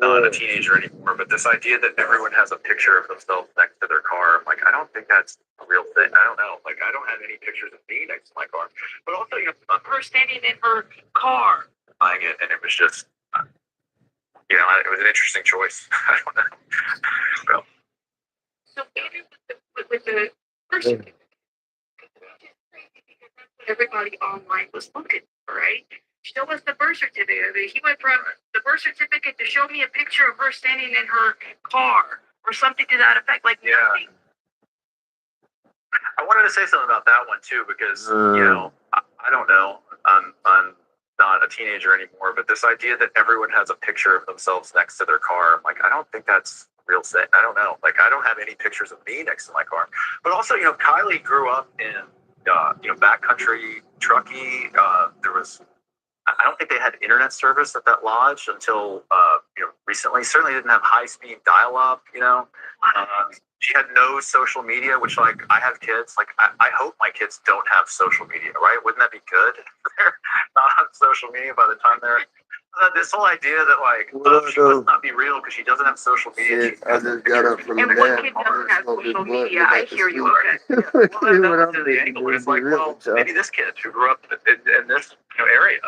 not a teenager anymore, but this idea that everyone has a picture of themselves next to their car, I'm like, I don't think that's a real thing. I don't know. Like, I don't have any pictures of me next to my car. But also, her standing in her car, buying it, and it was just, it was an interesting choice. I don't know. Well, so maybe with the person, everybody online was looking for, right? Show us the birth certificate. I mean, he went from the birth certificate to show me a picture of her standing in her car or something to that effect. Like, nothing. I wanted to say something about that one too, because I don't know. I'm not a teenager anymore, but this idea that everyone has a picture of themselves next to their car, I'm like, I don't think that's a real thing. I don't know. Like, I don't have any pictures of me next to my car. But also, Kylie grew up in backcountry Truckee. There was, I don't think they had internet service at that lodge until recently. Certainly didn't have high-speed dial-up. She had no social media, which, like, I have kids. Like, I hope my kids don't have social media, right? Wouldn't that be good? They're not on social media by the time they're. This whole idea that, like, she must not be real because she doesn't have social media. Shit, I just got up from the bed. Everyone doesn't have social media. I hear you. Okay. Well, that was the angle. It's like, well, maybe this kid who grew up in this area,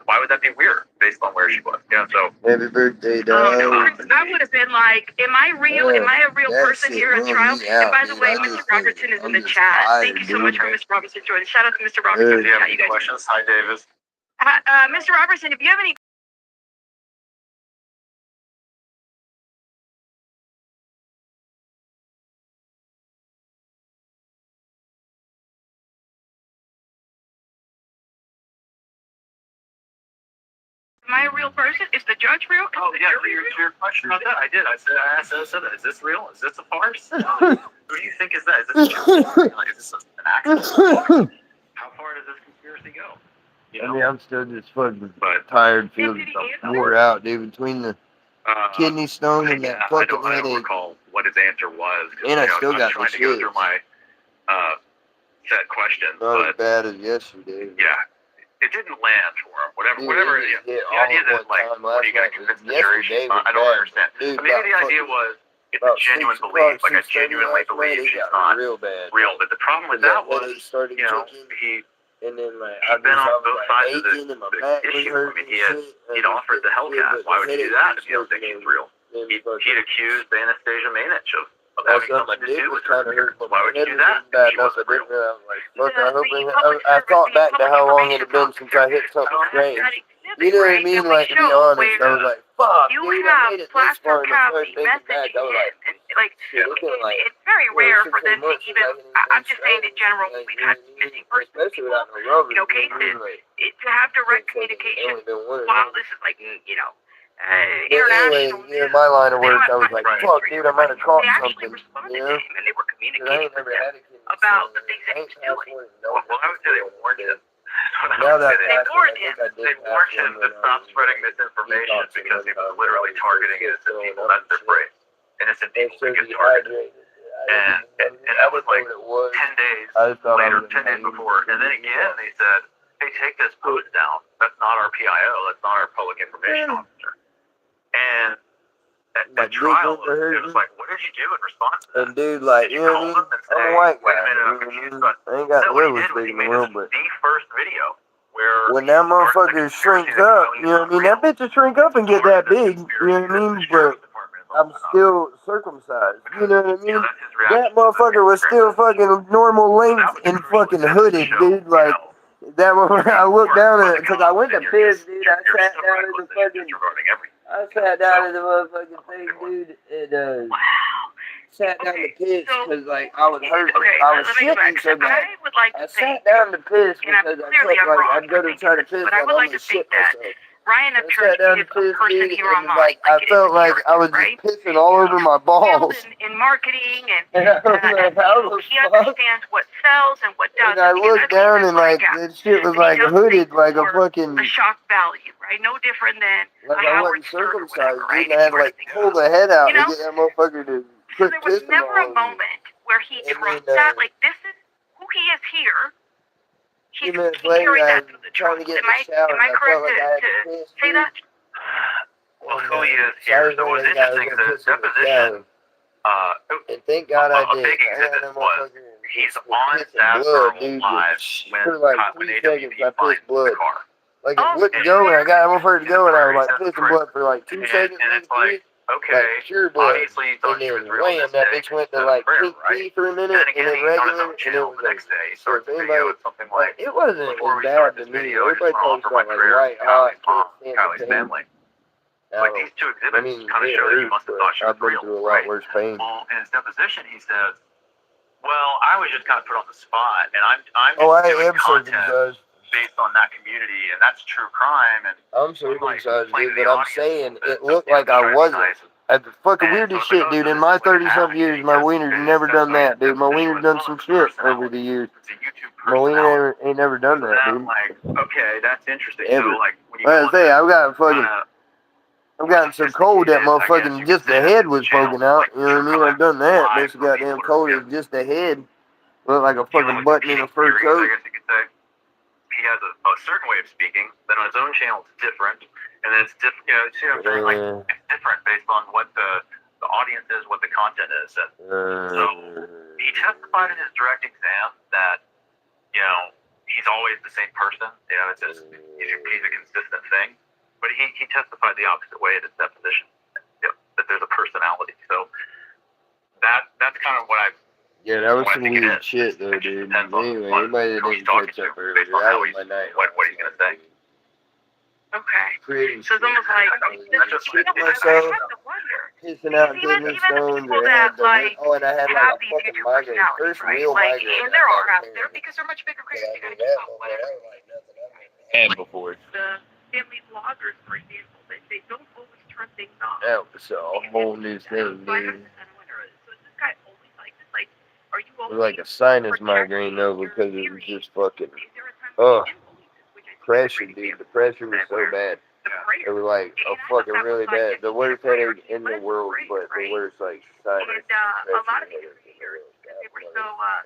why would that be weird based on where she was? So. Happy birthday, dog. I would have been like, am I real? Am I a real person here at trial? And by the way, Mr. Robertson is in the chat. Thank you so much for Mr. Robertson joining. Shout out to Mr. Robertson. Do you have any questions? Hi, Davis. Mr. Robertson, if you have any. Am I a real person? Is the judge real? Oh, yeah, your question about that. I did. I said that. Is this real? Is this a farce? Who do you think is that? Is this an accident? How far does this conspiracy go? I mean, I'm still just fucking tired, feeling wore out, dude, between the kidney stone and that fucking headache. I don't recall what his answer was. And I still got the shit. Trying to go through my set questions. Not as bad as yesterday. Yeah. It didn't land for him. Whatever. The idea that, like, what are you going to convince the jury she's not? I don't understand. Maybe the idea was it's a genuine belief. Like, I genuinely believe she's not real. But the problem with that was, and then, like, he'd been on both sides of the issue. I mean, he'd offered the Hellcat. Why would you do that if you don't think she's real? He'd accused the Anastasia Manich of having something to do with her. Why would you do that? She wasn't real. I thought back to how long it had been since I hit something strange. You know what I mean? Like, to be honest, I was like, fuck, dude, I made it this far in the first thinking back. I was like, it's very rare for them to even, I'm just saying in general, we've had missing persons people, cases, to have direct communication while this is like, international. Anyway, my line of work, I was like, fuck, dude, I might have caught something. They and they were communicating with him about the things that he was doing. Well, I would say they warned him. Now that they warned him to stop spreading misinformation because he was literally targeting innocent people. That's their phrase. Innocent people to get targeted. And that was like 10 days later, 10 days before. And then again, they said, hey, take this post down. That's not our PIO. That's not our public information officer. And at trial, it was like, what did you do in response to that? And dude, like, you know what I mean? I'm a white guy. I ain't got the littlest big in the world, but the first video where when that motherfucker shrinks up, you know what I mean? That bitch will shrink up and get that big, you know what I mean? But I'm still circumcised, you know what I mean? That motherfucker was still fucking normal length and fucking hooded, dude. Like, that one, I looked down at it, because I went to piss, dude. I sat down in the motherfucking thing, dude, and sat down to piss because, like, I was hurt. I was shitting so bad. I sat down to piss because I felt like I'd go to try to piss, but I'm gonna shit myself. Ryan, I'm sure I sat down to piss, dude, and, like, I felt like I was just pissing all over my balls. In marketing, and he understands what sells and what doesn't. And I looked down and, like, this shit was, like, hooded like a fucking... The shock value, right? No different than like I wasn't circumcised, dude. I had to, like, pull the head out to get that motherfucker to quit pissing all over. There was never a moment where he dropped that. Like, this is who he is here. He's carried that through the trying to get in the shower. Am I correct to say that? of who he is here. So it was interesting because the deposition, and thank God I a did. big exhibit was he's on Saturn Live For like when 3 seconds, I finds pissed blood. the car. Like it wouldn't go, and I got him for it to go, and I was like pissing blood for like 2 seconds, And maybe it's like, 3. okay, Like pure blood. obviously he And thought she then was real wham, this that day, bitch went to instead of like prayer, pink right? tea for a minute, Then and again, then he's on his regular, own and it channel was the like, next day. He so starts if the anybody, video with something like, it wasn't before as we start bad to this me. video, I just Everybody want to talks offer my about like prayers white to hot, Kylie's mom, can't stand the Kylie's pain. family. Like these two exhibits kind of it show that he hurts, must have but thought she was I've been real, through a lot right? worse pain. Well, in his deposition, he says, "Well, I was just kind of put on the spot, and I'm Oh, just I doing am content circumcised. based on that community, and that's true crime." And I'm so I'm like, circumcised, explain dude, to the but I'm audience saying that, it looked you know, like I try to be wasn't. nice. That's the fucking And weirdest so shit, it's like, oh, dude. so In this my is like a 30-something years, my wiener's never done that, dude. My wiener's done some shit over the years. It's a YouTube My wiener personality. ain't never done So that, then I'm dude. like, okay, that's interesting. Ever. So like when you Like go I on say, that I've got fucking, kinda I've gotten so cold that motherfucking just the head was poking out. You know what I mean? I've done that. But it's goddamn cold as just the head. Look like a fucking button in a fur coat. I guess you could say. He has a certain way of speaking. Then on his own channel, it's different. And then it's different. You know, see what I'm saying? Like it's different based on what the audience is, what the content is. And so he testified in his direct exam that he's always the same person. You know, it's just he's a consistent thing. But he testified the opposite way at his deposition. That there's a personality. So that's kind of what I've. Yeah, that was some weird shit, though, dude. Anyway, anybody that didn't catch up earlier, that was my night. What he's gonna say. Okay. Creating So it's almost like shit myself, pissing out kidney stones, or had the and I had like a fucking migraine, first real migraine. And there are out there because they're much bigger creatures. You gotta keep up with it. Had before. The family bloggers, for example, they don't always turn things off. That was a whole new thing, dude. So is this guy always like this? Like, are you It was like a sinus migraine, though, because it was just fucking, pressure, dude. The pressure was so bad. It was like a fucking really bad, the worst headache in the world, but the worst, like, sinus And a lot of pressure these leaders, because they were so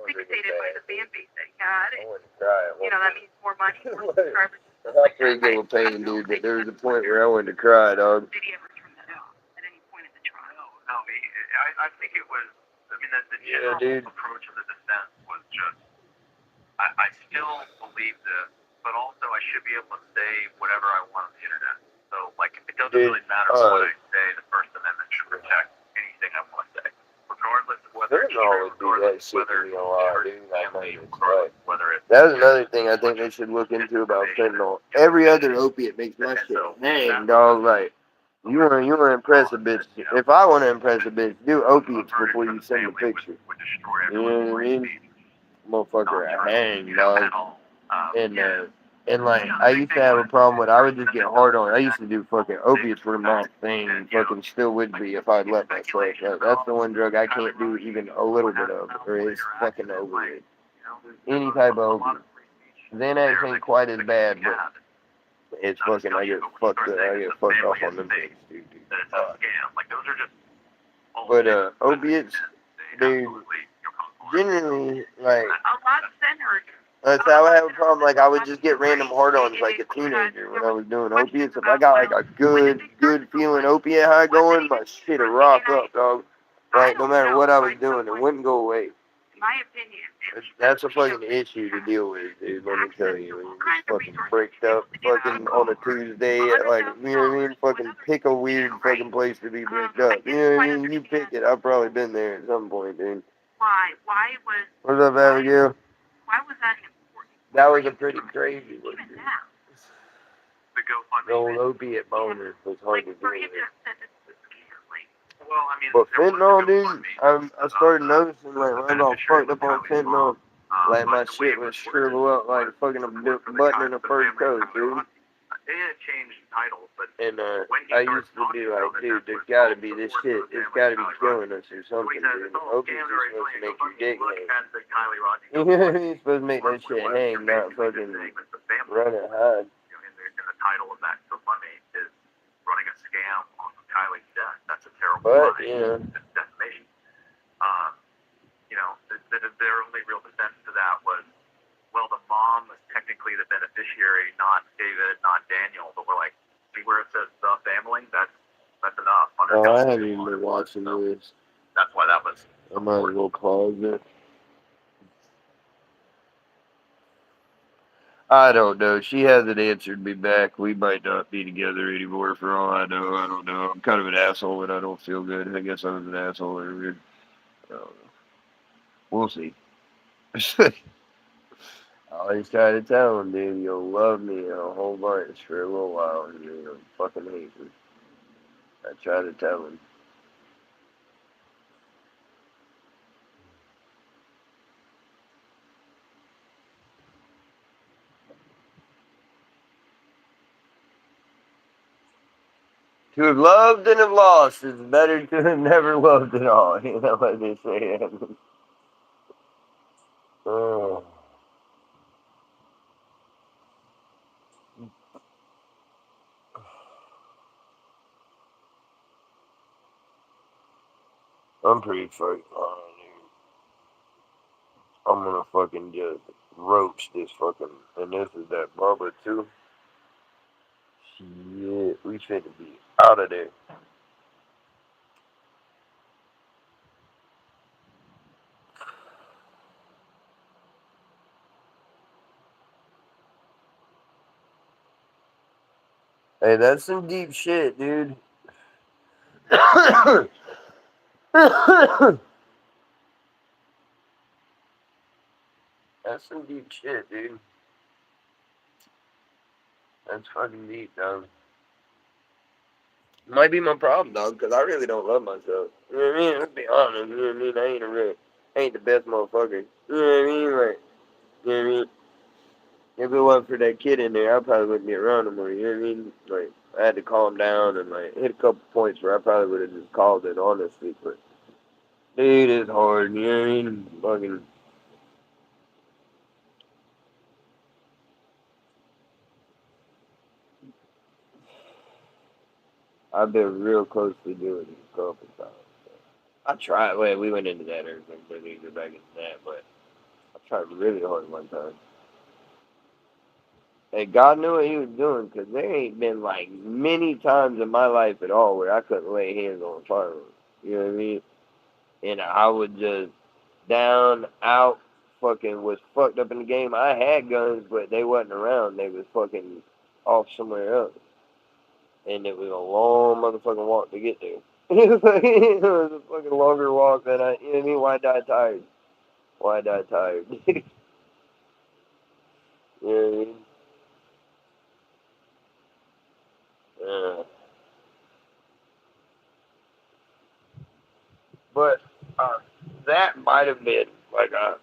fixated by the fan base that got I it. wanted to cry. That means more money, more subscribers. I pretty good with pain, dude, but there was a point where I wanted to cry, dog. Did he ever turn that off at any point in the trial? No. I think it was. I mean, the general approach of the defense was just. I still believe this, but also I should be able to say whatever I want on the internet. So, like, it doesn't really matter what I say. The First Amendment should protect anything I want to say, regardless of whether it's true, regardless of whether it's whether it's. That was another thing I think they should look into about fentanyl. Every other opiate makes my shit hang, dog. Like, you want to impress a bitch. If I want to impress a bitch, do opiates before you send the picture. You know what I mean? Motherfucker, I hang, dog. And like, I used to have a problem with, I would just get hard on. I used to do fucking opiates were my thing. Fucking still would be if I'd let myself. That's the one drug I can't do even a little bit of, or it's fucking over it. Any type of opiate. Xanax ain't quite as bad, but it's fucking, I get fucked off on them things, dude. But opiates, dude, generally, like, that's how I have a problem. Like, I would just get random hard-ons like a teenager when I was doing opiates. If I got like a good feeling opiate high going, my shit'd rock up, dog. Like, no matter what I was doing, it wouldn't go away. My opinion. That's a fucking issue to deal with, dude, let me tell you. When you just fucking breaked up fucking on a Tuesday at, like, you know what I mean? Fucking pick a weird fucking place to be bricked up. You know what I mean? You pick it. I've probably been there at some point, dude. Why was... What's up, Abigail? Why was that important? That was a pretty crazy one, dude. Even now. The old opiate boner was hard to deal with. Well, I mean, but fentanyl, dude, I started noticing, like, when I got fucked up on fentanyl, like, my shit would shrivel up like fucking a button in a fur coat, dude. They had changed titles, but And I used to be like, dude, there's gotta be this shit. It's gotta be killing us or something, dude. Opiates are supposed to make your dick hang. You know what I mean? It's supposed to make that shit hang, not fucking run it high. In the title of that GoFundMe is running a scam on Kylie's death. That's a terrible But, lie. you know. It's defamation. Their only real defense to that was, well, the mom was technically the beneficiary, not David, not Daniel. But we're like, see where it says the family? That's That's enough. Oh, I haven't even been watching this. That's why that was. I might as well pause it. I don't know. She hasn't answered me back. We might not be together anymore for all I know. I don't know. I'm kind of an asshole and I don't feel good. I guess I'm an asshole earlier. I don't know. We'll see. I always try to tell him, dude, you'll love me a whole bunch for a little while and you're gonna fucking hate me. I try to tell him. To have loved and have lost is better to have never loved at all. You know what they say. Oh, I'm pretty fucking high, dude. I'm gonna fucking just roach this fucking. And this is that Bubba too. Shit, we finna be out of there. Hey, that's some deep shit, dude. That's some deep shit, dude. That's fucking deep, dog. Might be my problem, dog, because I really don't love myself. You know what I mean? Let's be honest. You know what I mean? I ain't the best motherfucker. You know what I mean? Like, you know what I mean? If it wasn't for that kid in there, I probably wouldn't be around no more. You know what I mean? Like, I had to calm down and, like, hit a couple points where I probably would have just called it, honestly. But, dude, it's hard. You know what I mean? Fucking. I've been real close to doing it a couple times. I tried. Wait, we went into that everything, but we get back into that. But I tried really hard one time. And God knew what He was doing, because there ain't been like many times in my life at all where I couldn't lay hands on a firearm. You know what I mean? And I would just down, out, fucking was fucked up in the game. I had guns, but they wasn't around. They was fucking off somewhere else. And it was a long motherfucking walk to get there. It was a fucking longer walk than you know what I mean? Why die tired? Why die tired? You know what I mean? Uh, but that might have been like a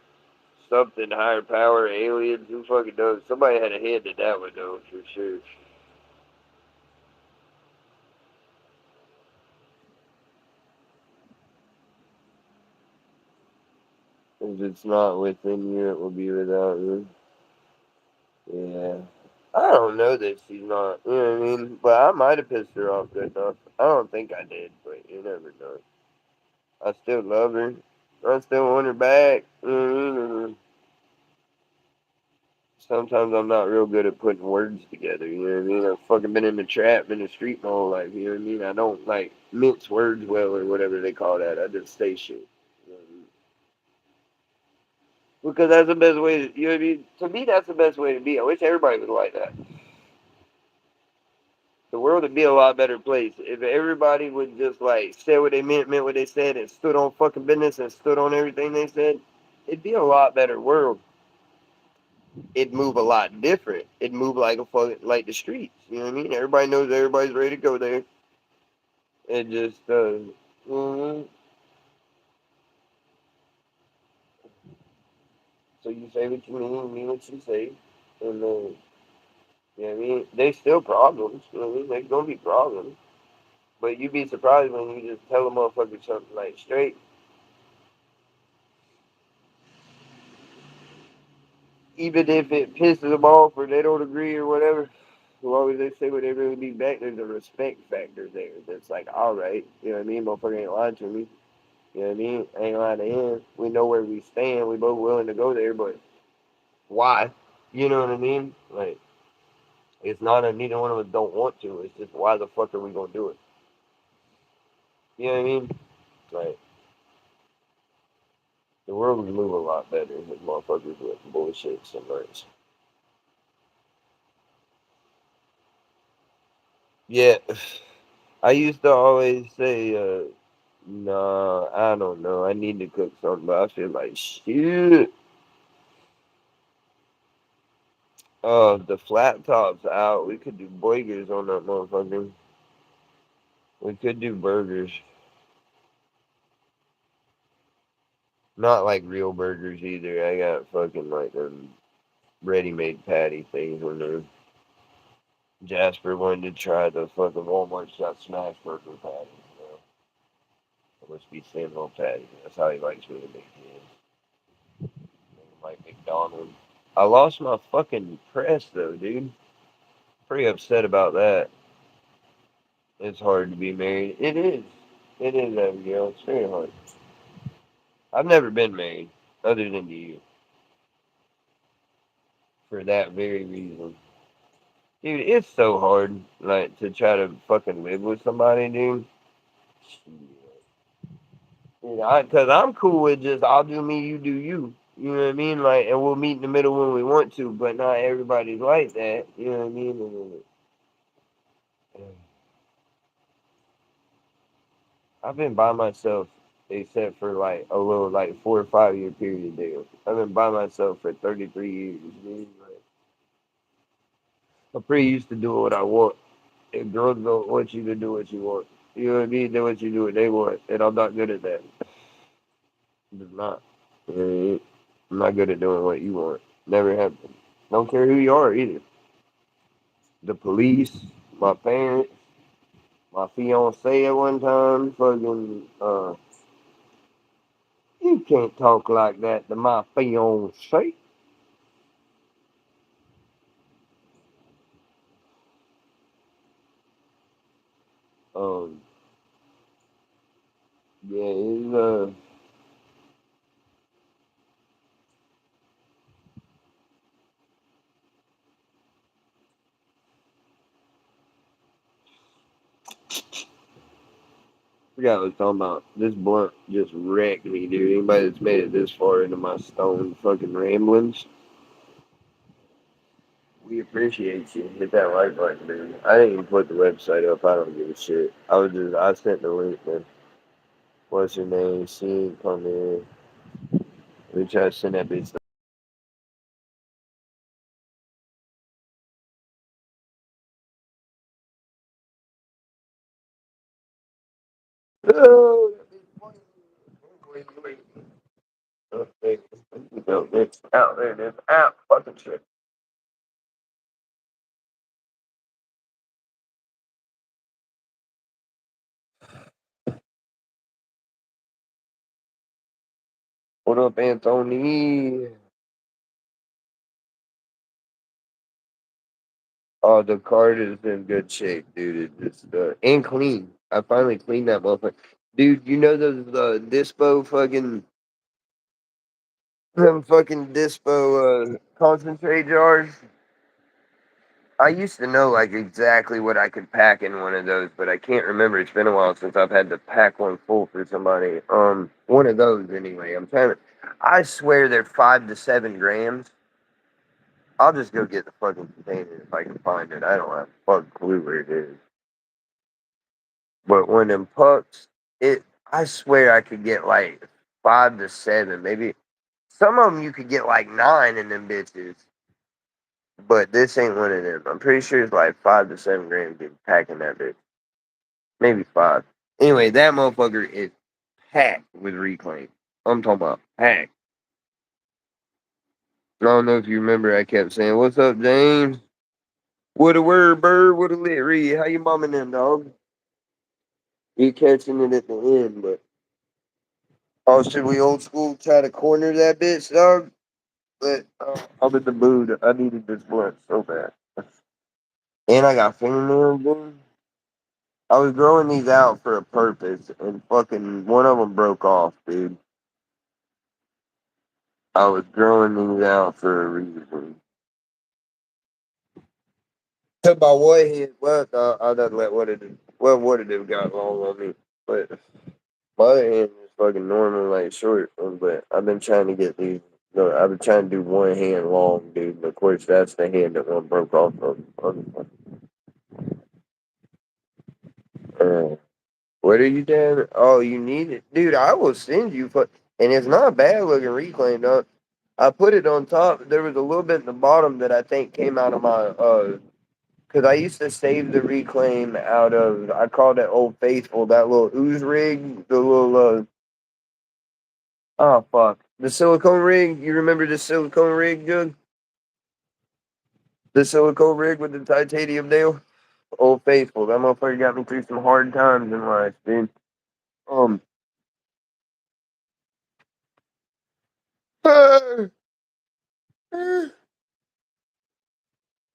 something higher power, aliens, who fucking knows? Somebody had a hand in that one though, for sure. If it's not within you, it will be without you. Yeah. I don't know that she's not, you know what I mean? But I might have pissed her off good enough. I don't think I did, but you never know. I still love her. I still want her back. You know what I mean? Sometimes I'm not real good at putting words together, you know what I mean? I've fucking been in the trap, been in the street my whole life, you know what I mean? I don't like mince words well or whatever they call that. I just say shit. You know what I mean? Because that's the best way to, you know what I mean? To me, that's the best way to be. I wish everybody was like that. The world would be a lot better place if everybody would just like say what they meant what they said, and stood on fucking business and stood on everything they said. It'd be a lot better world. It'd move a lot different. It'd move like a fucking like the streets. You know what I mean? Everybody knows everybody's ready to go there. It just mhm. So you say what you mean what you say, and you know what I mean. There's still problems. You know what I mean? There's gonna be problems, but you'd be surprised when you just tell a motherfucker something like straight. Even if it pisses them off or they don't agree or whatever, as long as they say what they really mean back, there's a respect factor there. That's like, all right, you know what I mean? Motherfucker ain't lying to me. You know what I mean? I ain't lying to him. We know where we stand. We both willing to go there, but why? You know what I mean? Like, it's not a neither one of us don't want to. It's just why the fuck are we gonna do it? You know what I mean? Like, the world would move a lot better if motherfuckers with bullshit sometimes. Yeah, I used to always say, nah, I don't know. I need to cook something, but I feel like shit. The flat top's out. We could do burgers on that motherfucker. We could do burgers. Not like real burgers either. I got fucking like them ready-made patty things on there. Jasper wanted to try the fucking Walmart shop smash burger patties. You know? It must be Samuel patty. That's how he likes me to make his. Like McDonald's. I lost my fucking press though, dude. Pretty upset about that. It's hard to be married. It is. It is, Abigail. It's very hard. I've never been married, other than to you, for that very reason. Dude, it's so hard, like, to try to fucking live with somebody, dude. Shit. Dude, cause I'm cool with just I'll do me, you do you. You know what I mean? Like, and we'll meet in the middle when we want to, but not everybody's like that. You know what I mean? I've been by myself, except for like a little like 4 or 5 year period there. I've been by myself for 33 years, dude. Like, I'm pretty used to doing what I want. And girls don't want you to do what you want. You know what I mean? They want you to do what they want, and I'm not good at that. I'm just not. I'm not good at doing what you want. Never have been. Don't care who you are either. The police, my parents, my fiance at one time, fucking, you can't talk like that to my fiance. Um, yeah, forgot what I was talking about. This blunt just wrecked me, dude. Anybody that's made it this far into my stone fucking ramblings, we appreciate you. Hit that like button, dude. I didn't even put the website up. I don't give a shit. I sent the link, man. What's your name? See, come in. Let me try to send that bitch. Oh, it's out there. It's out. Fucking shit. What up, Anthony? Oh, the card is in good shape, dude. It's and clean. I finally cleaned that motherfucker. Dude, you know those dispo fucking them fucking dispo concentrate jars? I used to know like exactly what I could pack in one of those, but I can't remember. It's been a while since I've had to pack one full for somebody. One of those anyway. I'm trying to. I swear they're 5 to 7 grams. I'll just go get the fucking container if I can find it. I don't have a fucking clue where it is. But when them pucks, I swear I could get like 5 to 7, maybe. Some of them you could get like 9 in them bitches. But this ain't one of them. I'm pretty sure it's like 5 to 7 grams in packing that bitch. Maybe 5. Anyway, that motherfucker is packed with reclaim. I'm talking about packed. I don't know if you remember, I kept saying, "What's up, James? What a word, bird? What a lit read? How you momming them, dog?" You catching it at the end, but oh, should we old school try to corner that bitch, dog? But I'm in the mood. I needed this blunt so bad. And I got fingernails, dude. I was growing these out for a purpose, and fucking one of them broke off, dude. I was growing these out for a reason. Took my what hit? What? I done let what it have got long on me. But my other hand is fucking normal, like short. But I've been trying to get these. No, I've been trying to do one hand long, dude. Of course, that's the hand that one broke off of. What are you doing? Oh, you need it, dude. I will send you. And it's not a bad looking reclaim, though. I put it on top. There was a little bit in the bottom that I think came out of my because I used to save the reclaim out of, I called it Old Faithful, that little ooze rig, the little, oh fuck, the silicone rig. You remember the silicone rig, Jug? The silicone rig with the titanium nail? Old Faithful. That motherfucker got me through some hard times in life, dude. Um,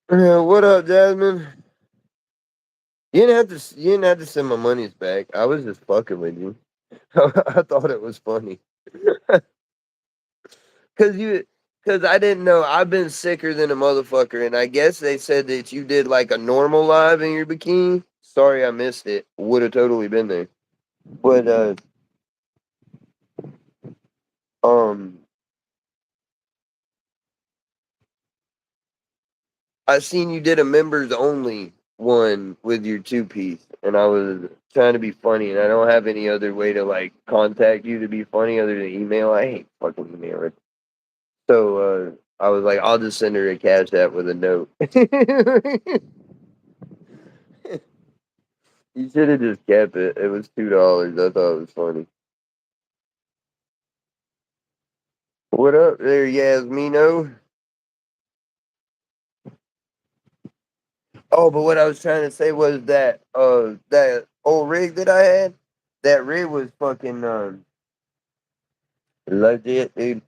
what up, Jasmine? You didn't have to send my monies back. I was just fucking with you. I thought it was funny. Cause you, cause I didn't know. I've been sicker than a motherfucker, and I guess they said that you did like a normal live in your bikini. Sorry, I missed it. Would have totally been there. But um, I seen you did a members only one with your two piece, and I was trying to be funny, and I don't have any other way to like contact you to be funny other than email. I hate fucking email. So I was like, I'll just send her a cash app with a note. You should have just kept it. It was $2. I thought it was funny. What up there, Yasmino? Oh, but what I was trying to say was that old rig that I had, that rig was fucking legit, dude.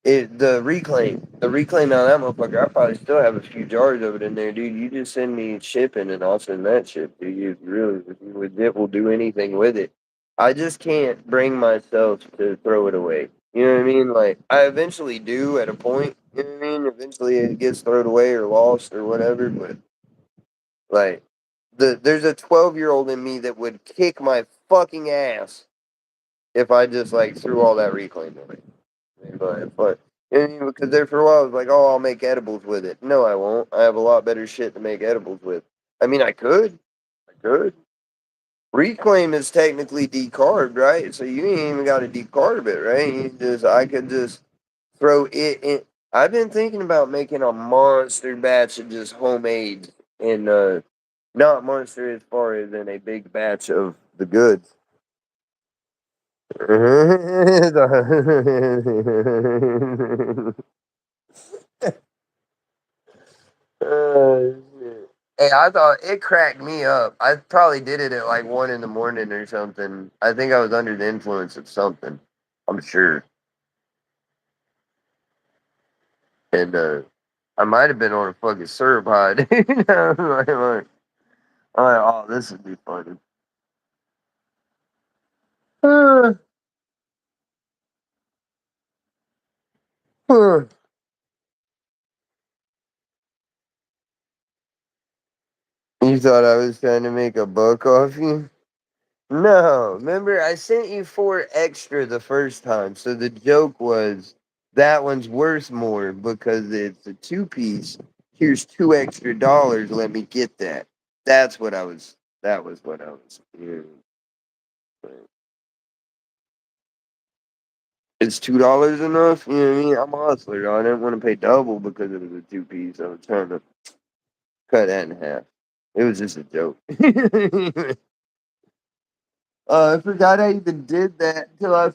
The reclaim on that motherfucker. I probably still have a few jars of it in there, dude. You just send me shipping and I'll send that shit, dude. If you legit will do anything with it. I just can't bring myself to throw it away. You know what I mean? Like I eventually do at a point. You know what I mean? Eventually it gets thrown away or lost or whatever. But like there's a 12-year-old in me that would kick my fucking ass if I just like threw all that reclaim away. But and because there for a while I was like, oh, I'll make edibles with it. No, I won't. I have a lot better shit to make edibles with. I mean, I could. I could. Reclaim is technically decarbed, right? So you ain't even got to decarb it, right? I could just throw it in. I've been thinking about making a monster batch of just homemade and not monster as far as in a big batch of the goods. Shit. Hey, I thought it cracked me up. I probably did it at like 1 in the morning or something. I think I was under the influence of something. I'm sure. And I might have been on a fucking syrup high, dude. Oh, this would be funny. You thought I was trying to make a buck off you? No, remember I sent you 4 extra the first time. So the joke was that one's worth more because it's a two-piece. Here's $2 extra. Let me get that. That's what I was. That was what I was. It's $2 enough. You know what I mean? I'm a hustler. Though. I didn't want to pay double because it was a two-piece. I was trying to cut that in half. It was just a joke. I forgot I even did that until I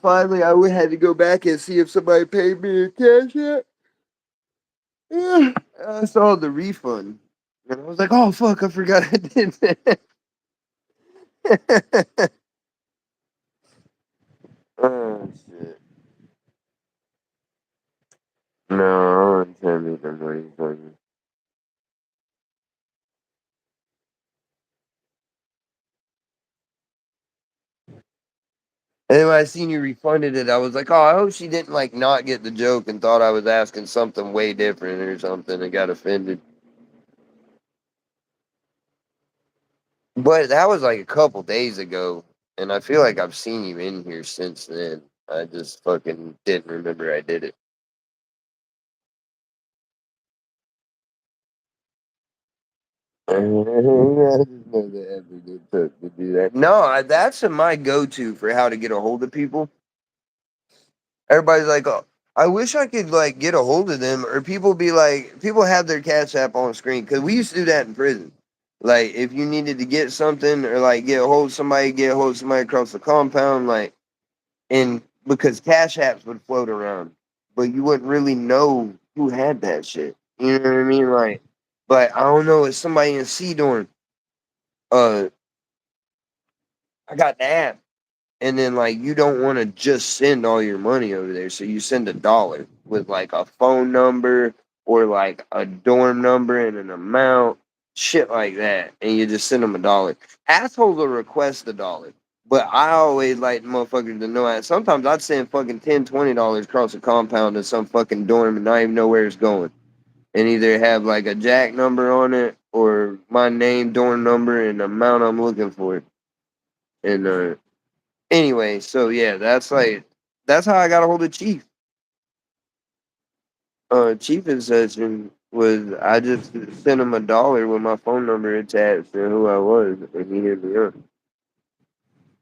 had to go back and see if somebody paid me in cash yet. Yeah, I saw the refund. And I was like, oh, fuck, I forgot I did that. Oh, shit. No, I wouldn't tell me the refund. And then when I seen you refunded it, I was like, oh, I hope she didn't, like, not get the joke and thought I was asking something way different or something and got offended. But that was like a couple days ago, And I feel like I've seen you in here since then. I just fucking didn't remember I did it. I didn't know the effort it took to do that. No, that's my go-to for how to get a hold of people. Everybody's like, oh, I wish I could like get a hold of them, or people be like, people have their Cash App on screen because we used to do that in prison. Like, if you needed to get something or like get a hold of somebody across the compound, like, and because Cash Apps would float around, but you wouldn't really know who had that shit. You know what I mean? Like, but I don't know, it's somebody in C dorm. Uh, I got the app. And then like you don't want to just send all your money over there, so you send $1 with like a phone number or like a dorm number and an amount, shit like that, and you just send them $1. Assholes will request $1, but I always like motherfuckers to know that. Sometimes I'd send fucking $10, $20 across the compound to some fucking dorm and not even know where it's going, and either have like a jack number on it or my name, dorm number, and the amount I'm looking for, and anyway, so yeah, that's how I got a hold of Chief. Chief in session was I just sent him $1 with my phone number attached and who I was, and he hit me up.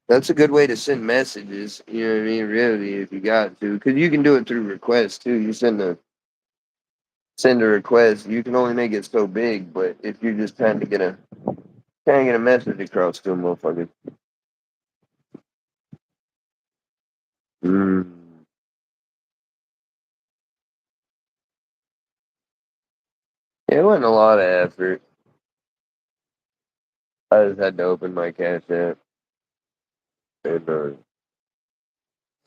That's a good way to send messages. You know what I mean? Really, if you got to, because you can do it through requests too. You send a request. You can only make it so big, but if you're just trying to get a message across to a motherfucker. Mm. It wasn't a lot of effort. I just had to open my Cash App and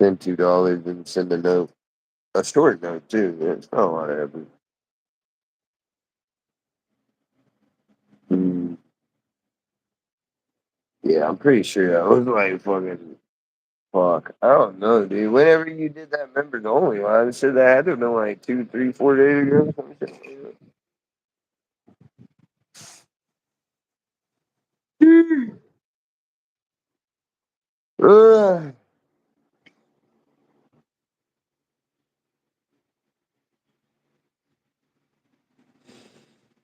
send $2 and send a note, a short note too. Yeah, it's not a lot of effort. Mm, yeah, I'm pretty sure that was like fucking fuck. I don't know, dude. Whenever you did that members only line, I said that had to have been like 2, 3, 4 days ago. Some shit like that.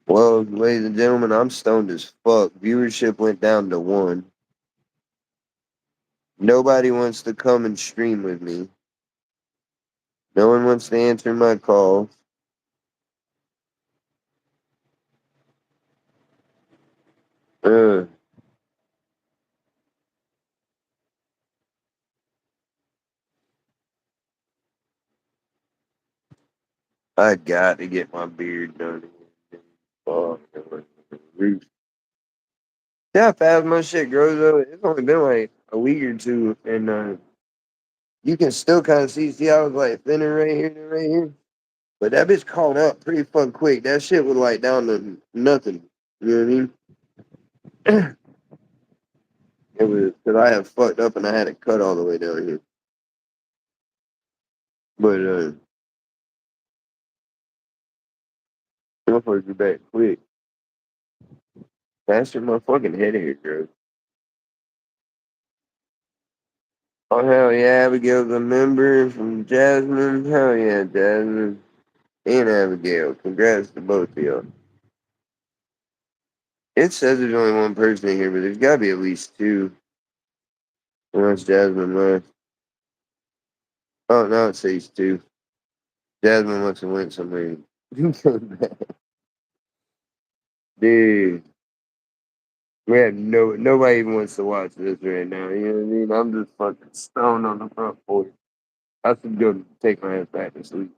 Well, ladies and gentlemen, I'm stoned as fuck. Viewership went down to 1. Nobody wants to come and stream with me. No one wants to answer my calls. Uh, I got to get my beard done. Fuck. See how fast my shit grows though? It's only been like a week or two, and you can still kind of see how it's like thinner right here and right here. But that bitch caught up pretty fucking quick. That shit was like down to nothing. You know what I mean? It was because I had fucked up and I had it cut all the way down here. But motherfuckers are back quick. Faster my fucking head here, girl. Oh hell yeah, Abigail's a member from Jasmine. Hell yeah, Jasmine and Abigail. Congrats to both of y'all. It says there's only one person in here, but there's gotta be at least two. Unless Jasmine left. Oh, now it says two. Jasmine must have went somewhere. Dude, we have nobody even wants to watch this right now. You know what I mean? I'm just fucking stoned on the front porch. I should go take my ass back to sleep.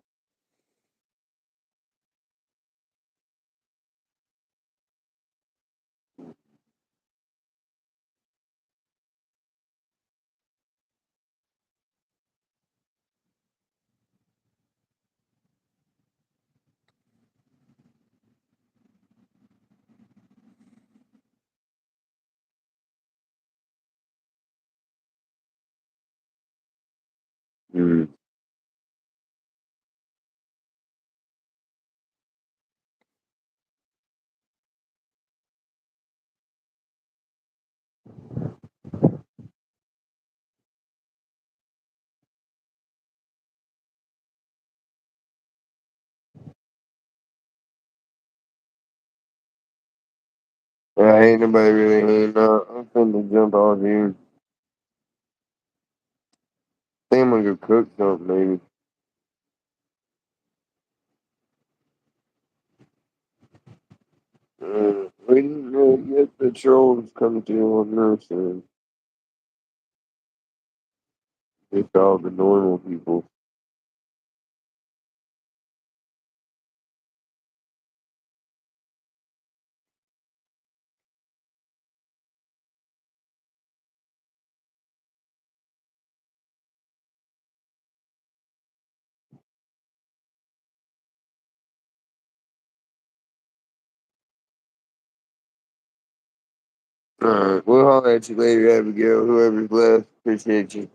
Mm. ain't nobody really hanging out. I'm finna jump off here. Think I'm gonna go cook something, maybe. We didn't really get the trolls coming through on this, and just all the normal people. Alright, we'll holler at you later, Abigail. Whoever's left, appreciate you.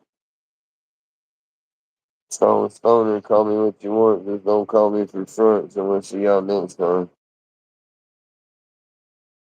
Stoner, call me what you want. Just don't call me for fronts, and we'll see y'all next time.